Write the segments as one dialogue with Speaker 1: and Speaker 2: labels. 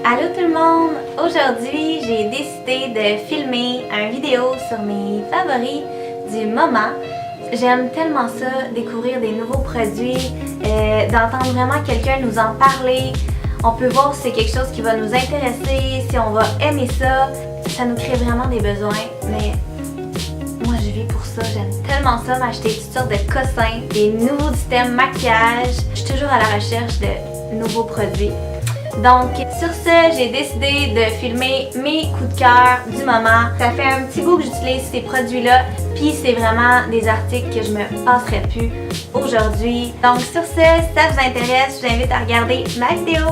Speaker 1: Allô tout le monde! Aujourd'hui, j'ai décidé de filmer une vidéo sur mes favoris du moment. J'aime tellement ça, découvrir des nouveaux produits, d'entendre vraiment quelqu'un nous en parler. On peut voir si c'est quelque chose qui va nous intéresser, si on va aimer ça. Ça nous crée vraiment des besoins, mais moi je vis pour ça. J'aime tellement ça, m'acheter toutes sortes de cossins, des nouveaux systèmes maquillage. Je suis toujours à la recherche de nouveaux produits. Donc sur ce, j'ai décidé de filmer mes coups de cœur du moment. Ça fait un petit bout que j'utilise ces produits-là, puis c'est vraiment des articles que je me passerai plus aujourd'hui. Donc sur ce, si ça vous intéresse, je vous invite à regarder ma vidéo.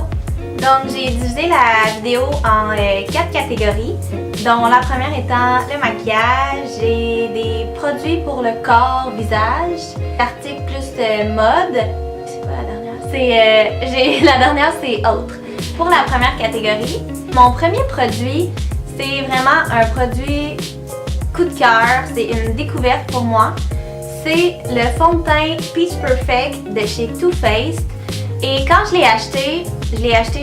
Speaker 1: Donc j'ai divisé la vidéo en 4 catégories, dont la première étant le maquillage. J'ai des produits pour le corps, visage, articles plus mode. C'est quoi la dernière? La dernière c'est autre. Pour la première catégorie, mon premier produit, c'est vraiment un produit coup de cœur, c'est une découverte pour moi. C'est le fond de teint Peach Perfect de chez Too Faced. Et quand je l'ai acheté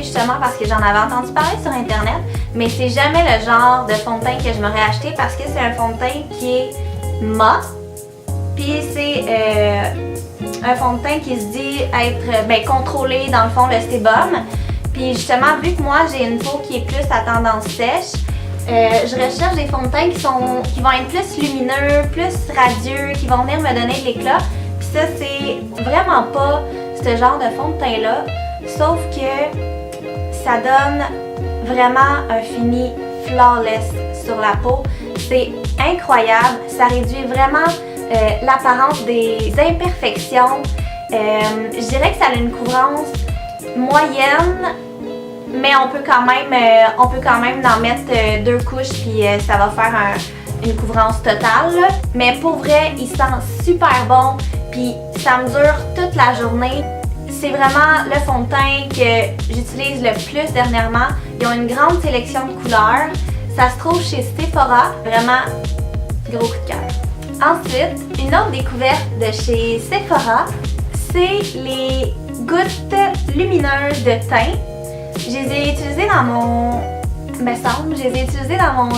Speaker 1: justement parce que j'en avais entendu parler sur internet, mais c'est jamais le genre de fond de teint que je m'aurais acheté parce que c'est un fond de teint qui est mat. Puis c'est un fond de teint qui se dit être contrôlé dans le fond le sébum. Puis justement, vu que moi j'ai une peau qui est plus à tendance sèche, je recherche des fonds de teint qui vont être plus lumineux, plus radieux, qui vont venir me donner de l'éclat. Puis ça, c'est vraiment pas ce genre de fond de teint-là, sauf que ça donne vraiment un fini flawless sur la peau. C'est incroyable, ça réduit vraiment l'apparence des imperfections. Je dirais que ça a une couvrance moyenne, mais on peut quand même en mettre 2 couches puis ça va faire une couvrance totale. Mais pour vrai, il sent super bon puis ça me dure toute la journée. C'est vraiment le fond de teint que j'utilise le plus dernièrement. Ils ont une grande sélection de couleurs. Ça se trouve chez Sephora. Vraiment gros coup de cœur. Ensuite, une autre découverte de chez Sephora, c'est les gouttes lumineuses de teint. Je les ai utilisées dans mon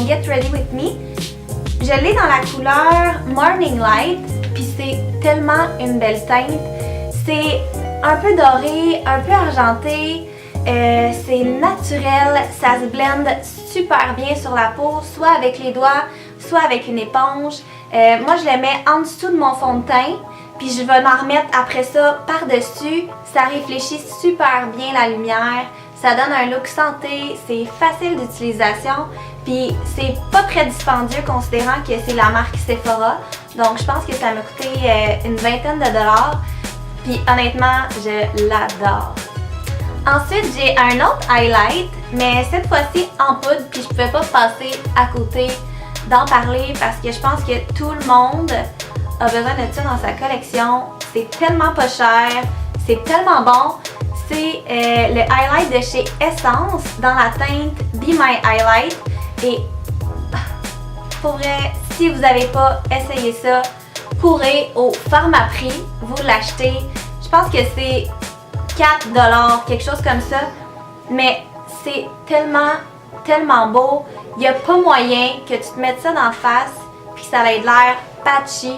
Speaker 1: Get Ready With Me. Je l'ai dans la couleur Morning Light, puis c'est tellement une belle teinte. C'est un peu doré, un peu argenté, c'est naturel, ça se blende super bien sur la peau, soit avec les doigts, soit avec une éponge. Moi je le mets en dessous de mon fond de teint. Puis je vais m'en remettre après ça par-dessus. Ça réfléchit super bien la lumière. Ça donne un look santé. C'est facile d'utilisation. Puis c'est pas très dispendieux considérant que c'est la marque Sephora. Donc je pense que ça m'a coûté une vingtaine de dollars. Puis honnêtement, je l'adore. Ensuite, j'ai un autre highlight, mais cette fois-ci en poudre. Puis je pouvais pas passer à côté d'en parler parce que je pense que tout le monde a besoin de ça dans sa collection. C'est tellement pas cher, c'est tellement bon. C'est le highlight de chez Essence dans la teinte Be My Highlight. Et pour vrai, si vous n'avez pas essayé ça, courez au Pharmaprix, vous l'achetez. Je pense que c'est 4$, quelque chose comme ça. Mais c'est tellement beau. Il n'y a pas moyen que tu te mettes ça d'en face puis que ça ait l'air patchy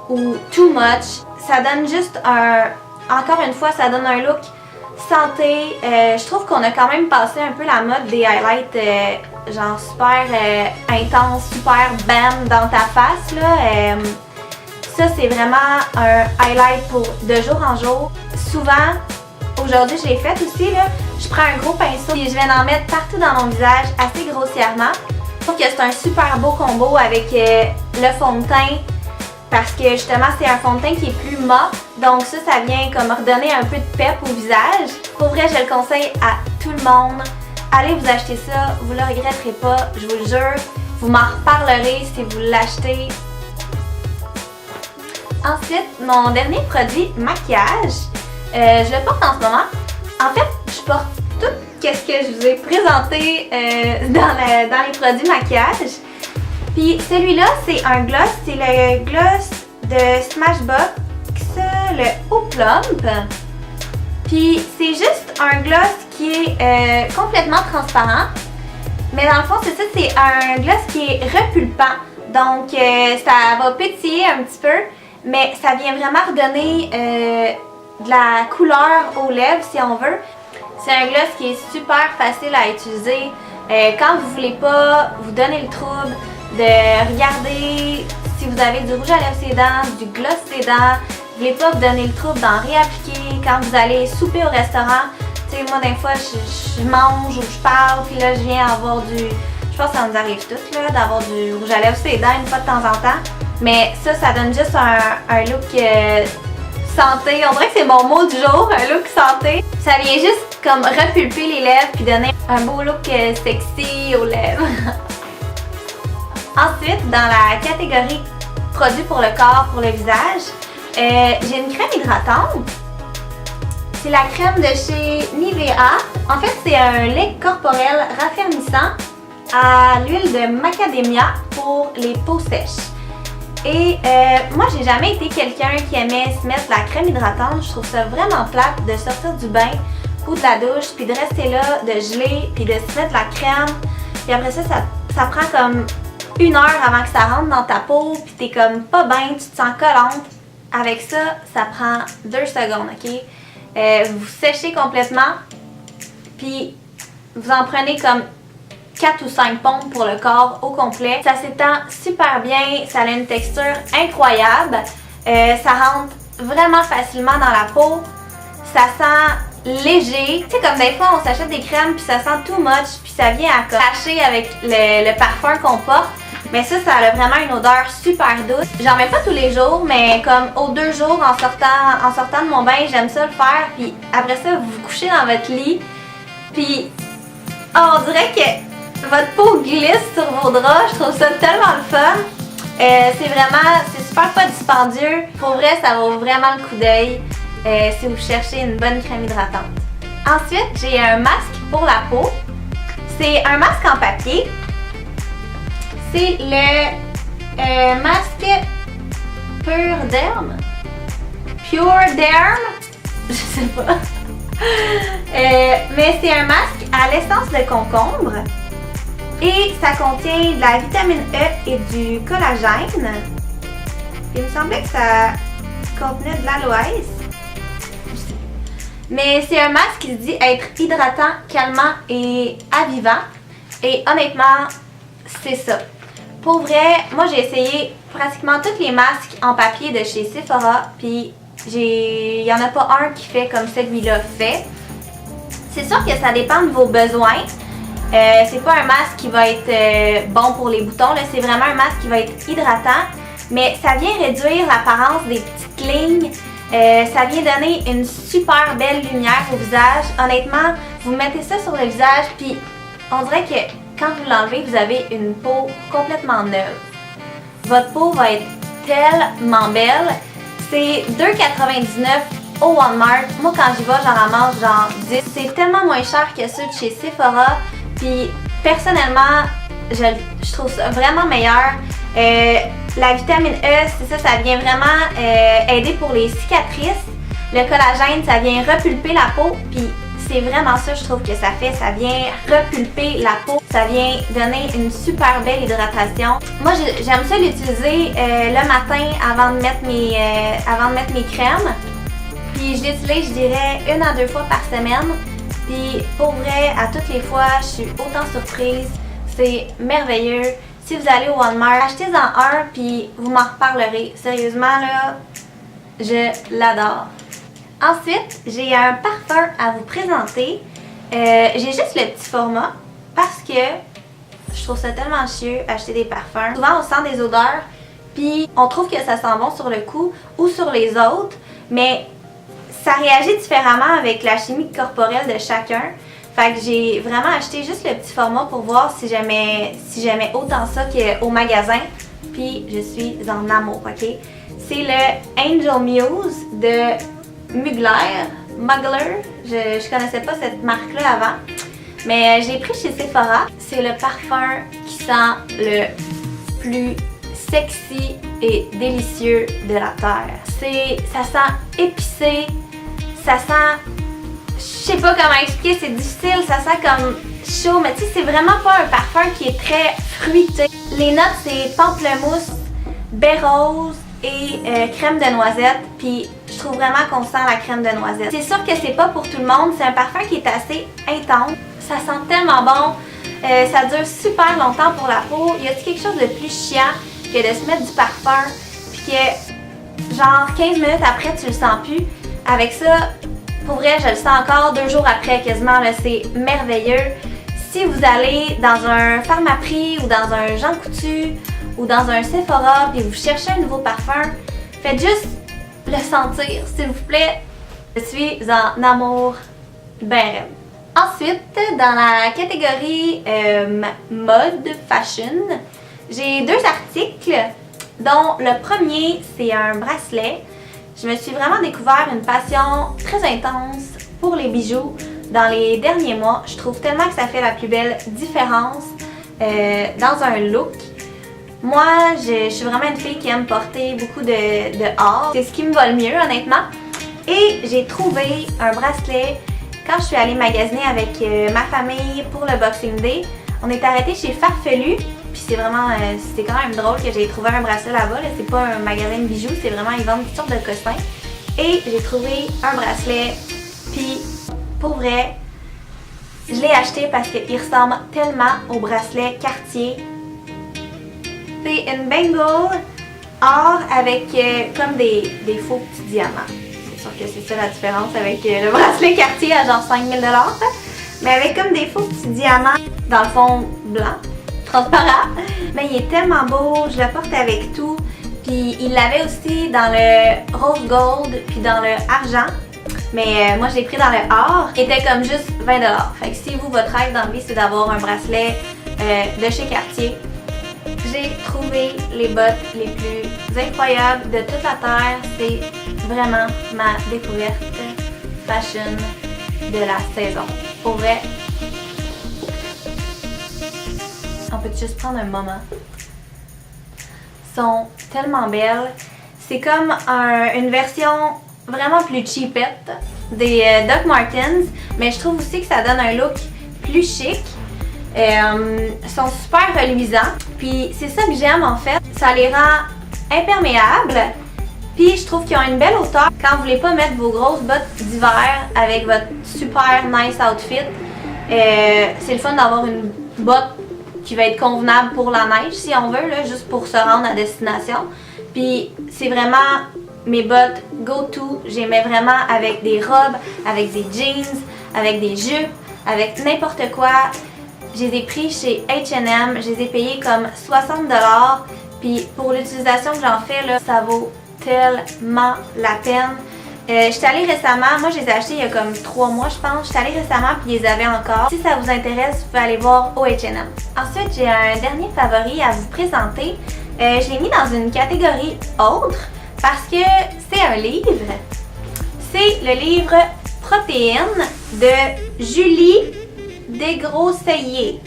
Speaker 1: ou too much. Ça donne juste encore une fois, ça donne un look santé. Je trouve qu'on a quand même passé un peu la mode des highlights genre super intense, super bam dans ta face là. Ça c'est vraiment un highlight pour de jour en jour. Souvent, aujourd'hui je l'ai fait aussi là, je prends un gros pinceau et je vais en mettre partout dans mon visage assez grossièrement. Je trouve que c'est un super beau combo avec le fond de teint. Parce que justement c'est un fond de teint qui est plus mat, donc ça vient comme redonner un peu de pep au visage. Pour vrai, je le conseille à tout le monde. Allez vous acheter ça, vous le regretterez pas, je vous le jure. Vous m'en reparlerez si vous l'achetez. Ensuite, mon dernier produit maquillage, je le porte en ce moment. En fait, je porte tout ce que je vous ai présenté dans les produits maquillage. Puis celui-là, c'est un gloss, c'est le gloss de Smashbox, le Eau Plump. Puis c'est juste un gloss qui est complètement transparent. Mais dans le fond, c'est ça, c'est un gloss qui est repulpant. Donc, ça va pétiller un petit peu, mais ça vient vraiment redonner de la couleur aux lèvres, si on veut. C'est un gloss qui est super facile à utiliser. Quand vous voulez pas vous donner le trouble de regarder si vous avez du rouge à lèvres ses dents, du gloss ses dents, vous voulez pas vous donner le trouble d'en réappliquer quand vous allez souper au restaurant. Tu sais, moi, des fois, je mange ou je parle, puis là, je viens avoir du... Je pense que ça nous arrive tous, là, d'avoir du rouge à lèvres ses dents une fois de temps en temps. Mais ça donne juste un look santé. On dirait que c'est mon mot du jour, un look santé. Ça vient juste comme repulper les lèvres puis donner un beau look sexy aux lèvres. Ensuite, dans la catégorie produits pour le corps, pour le visage, j'ai une crème hydratante. C'est la crème de chez Nivea. En fait, c'est un lait corporel raffermissant à l'huile de macadamia pour les peaux sèches. Et moi, j'ai jamais été quelqu'un qui aimait se mettre la crème hydratante. Je trouve ça vraiment plate de sortir du bain ou de la douche, puis de rester là, de geler, puis de se mettre la crème. Puis après ça prend comme 1 heure avant que ça rentre dans ta peau, puis t'es comme pas bien, tu te sens collante. Avec ça, ça prend 2 secondes, ok? Vous séchez complètement, puis vous en prenez comme 4 ou 5 pompes pour le corps au complet. Ça s'étend super bien, ça a une texture incroyable, ça rentre vraiment facilement dans la peau, ça sent léger. Tu sais, comme des fois on s'achète des crèmes puis ça sent too much, puis ça vient à cracher avec le parfum qu'on porte. Mais ça a vraiment une odeur super douce. J'en mets pas tous les jours, mais comme aux 2 jours en sortant de mon bain, j'aime ça le faire. Puis après ça, vous vous couchez dans votre lit, puis on dirait que votre peau glisse sur vos draps. Je trouve ça tellement le fun. C'est super pas dispendieux. Pour vrai, ça vaut vraiment le coup d'œil si vous cherchez une bonne crème hydratante. Ensuite, j'ai un masque pour la peau. C'est un masque en papier. C'est le masque Pure Derm. Pure Derm. Je sais pas. Mais c'est un masque à l'essence de concombre. Et ça contient de la vitamine E et du collagène. Il me semblait que ça contenait de l'aloès. Mais c'est un masque qui se dit être hydratant, calmant et avivant. Et honnêtement, c'est ça. Pour vrai, moi j'ai essayé pratiquement tous les masques en papier de chez Sephora, puis il n'y en a pas un qui fait comme celui-là fait. C'est sûr que ça dépend de vos besoins. C'est pas un masque qui va être bon pour les boutons, c'est vraiment un masque qui va être hydratant, mais ça vient réduire l'apparence des petites lignes. Ça vient donner une super belle lumière au visage. Honnêtement, vous mettez ça sur le visage, puis on dirait que quand vous l'enlevez, vous avez une peau complètement neuve. Votre peau va être tellement belle. C'est 2,99 au Walmart. Moi, quand j'y vais, j'en ramasse genre 10. C'est tellement moins cher que ceux de chez Sephora. Puis, personnellement, je trouve ça vraiment meilleur. La vitamine E, c'est ça vient vraiment aider pour les cicatrices. Le collagène, ça vient repulper la peau. Puis, c'est vraiment ça, je trouve que ça fait. Ça vient repulper la peau. Ça vient donner une super belle hydratation. Moi, j'aime ça l'utiliser le matin avant de mettre mes crèmes. Puis je l'utilise, je dirais, 1 à 2 fois par semaine. Puis pour vrai, à toutes les fois, je suis autant surprise. C'est merveilleux. Si vous allez au Walmart, achetez-en un, puis vous m'en reparlerez. Sérieusement, là, je l'adore. Ensuite, j'ai un parfum à vous présenter. J'ai juste le petit format parce que je trouve ça tellement chieux acheter des parfums. Souvent, on sent des odeurs, puis on trouve que ça sent bon sur le coup ou sur les autres, mais ça réagit différemment avec la chimie corporelle de chacun. Fait que j'ai vraiment acheté juste le petit format pour voir si j'aimais autant ça qu'au magasin. Puis je suis en amour, ok? C'est le Angel Muse de Mugler. Je connaissais pas cette marque-là avant. Mais j'ai pris chez Sephora. C'est le parfum qui sent le plus sexy et délicieux de la terre. Ça sent épicé, ça sent Je sais pas comment expliquer, c'est difficile, ça sent comme chaud, mais tu sais, c'est vraiment pas un parfum qui est très fruité. Les notes, c'est pamplemousse, baie rose et crème de noisette, puis je trouve vraiment qu'on sent la crème de noisette. C'est sûr que c'est pas pour tout le monde, c'est un parfum qui est assez intense, ça sent tellement bon, ça dure super longtemps pour la peau. Y a-t-il quelque chose de plus chiant que de se mettre du parfum, puis que genre 15 minutes après tu le sens plus? Avec ça, pour vrai, je le sens encore 2 jours après quasiment, c'est merveilleux. Si vous allez dans un Pharmaprix ou dans un Jean Coutu ou dans un Sephora et vous cherchez un nouveau parfum, faites juste le sentir, s'il vous plaît. Je suis en amour ben raide. Ensuite, dans la catégorie mode, fashion, j'ai 2 articles, dont le premier, c'est un bracelet. Je me suis vraiment découvert une passion très intense pour les bijoux dans les derniers mois. Je trouve tellement que ça fait la plus belle différence dans un look. Moi, je suis vraiment une fille qui aime porter beaucoup de or. C'est ce qui me va le mieux, honnêtement. Et j'ai trouvé un bracelet quand je suis allée magasiner avec ma famille pour le Boxing Day. On est arrêté chez Farfelu. Puis c'est vraiment, c'est quand même drôle que j'ai trouvé un bracelet là-bas. C'est pas un magasin de bijoux, c'est vraiment, ils vendent toutes sortes de cossins. Et j'ai trouvé un bracelet, puis pour vrai, je l'ai acheté parce qu'il ressemble tellement au bracelet Cartier. C'est une bangle or avec comme des faux petits diamants. C'est sûr que c'est ça la différence avec le bracelet Cartier à genre 5000 $. Mais avec comme des faux petits diamants, dans le fond blanc, transparent. Mais il est tellement beau, je le porte avec tout. Puis il l'avait aussi dans le rose gold puis dans le argent. Mais moi je l'ai pris dans le or. Il était comme juste 20 $. Fait que si vous, votre rêve dans la vie c'est d'avoir un bracelet de chez Cartier, j'ai trouvé les bottes les plus incroyables de toute la terre. C'est vraiment ma découverte fashion de la saison. Pour vrai, on peut juste prendre un moment. Elles sont tellement belles. C'est comme une version vraiment plus cheapette des Doc Martens, mais je trouve aussi que ça donne un look plus chic. Ils sont super reluisants. Puis c'est ça que j'aime en fait. Ça les rend imperméables. Puis je trouve qu'ils ont une belle hauteur. Quand vous voulez pas mettre vos grosses bottes d'hiver avec votre super nice outfit, c'est le fun d'avoir une botte qui va être convenable pour la neige si on veut, là, juste pour se rendre à destination. Puis c'est vraiment mes bottes go-to. J'aimais vraiment avec des robes, avec des jeans, avec des jupes, avec n'importe quoi. Je les ai pris chez H&M, je les ai payés comme 60 $. Puis pour l'utilisation que j'en fais, là, ça vaut tellement la peine. Je suis allée récemment, moi je les ai achetés il y a comme 3 mois je pense. Je suis allée récemment puis ils les avaient encore. Si ça vous intéresse, vous pouvez aller voir au H&M. Ensuite, j'ai un dernier favori à vous présenter. Je l'ai mis dans une catégorie autre parce que c'est un livre. C'est le livre Protéines de Julie Desgrosseilliers.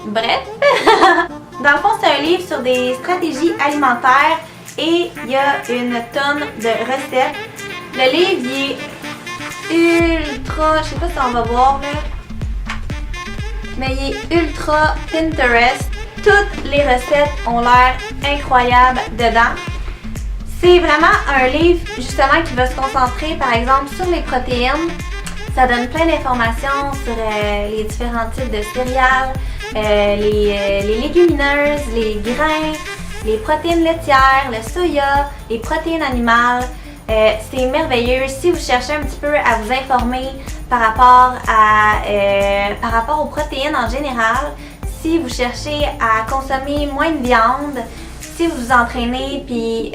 Speaker 1: Bref, dans le fond, c'est un livre sur des stratégies alimentaires et il y a une tonne de recettes. Le livre, il est ultra, je sais pas si on va voir là, mais il est ultra Pinterest. Toutes les recettes ont l'air incroyables dedans. C'est vraiment un livre justement qui va se concentrer par exemple sur les protéines. Ça donne plein d'informations sur les différents types de céréales, les légumineuses, les grains, les protéines laitières, le soya, les protéines animales. C'est merveilleux. Si vous cherchez un petit peu à vous informer par rapport aux protéines en général, si vous cherchez à consommer moins de viande, si vous vous entraînez puis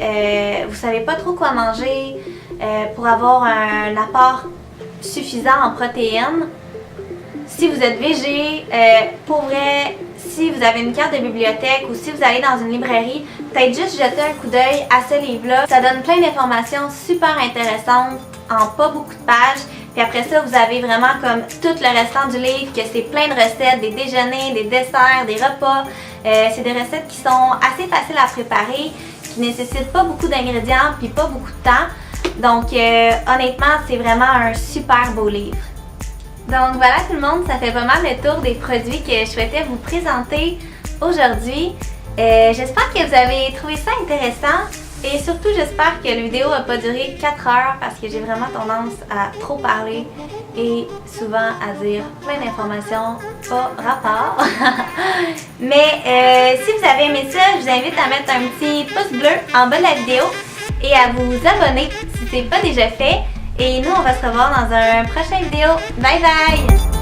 Speaker 1: vous savez pas trop quoi manger pour avoir un apport suffisant en protéines, si vous êtes végé, pour vrai, si vous avez une carte de bibliothèque ou si vous allez dans une librairie, peut-être juste jeter un coup d'œil à ce livre-là. Ça donne plein d'informations super intéressantes en pas beaucoup de pages. Puis après ça, vous avez vraiment comme tout le restant du livre, que c'est plein de recettes, des déjeuners, des desserts, des repas. C'est des recettes qui sont assez faciles à préparer, qui nécessitent pas beaucoup d'ingrédients puis pas beaucoup de temps. Donc honnêtement, c'est vraiment un super beau livre. Donc voilà tout le monde, ça fait pas mal le tour des produits que je souhaitais vous présenter aujourd'hui. J'espère que vous avez trouvé ça intéressant et surtout j'espère que la vidéo n'a pas duré 4 heures parce que j'ai vraiment tendance à trop parler et souvent à dire plein d'informations pas rapport. Mais si vous avez aimé ça, je vous invite à mettre un petit pouce bleu en bas de la vidéo et à vous abonner si ce n'est pas déjà fait. Et nous, on va se revoir dans un prochain vidéo. Bye bye!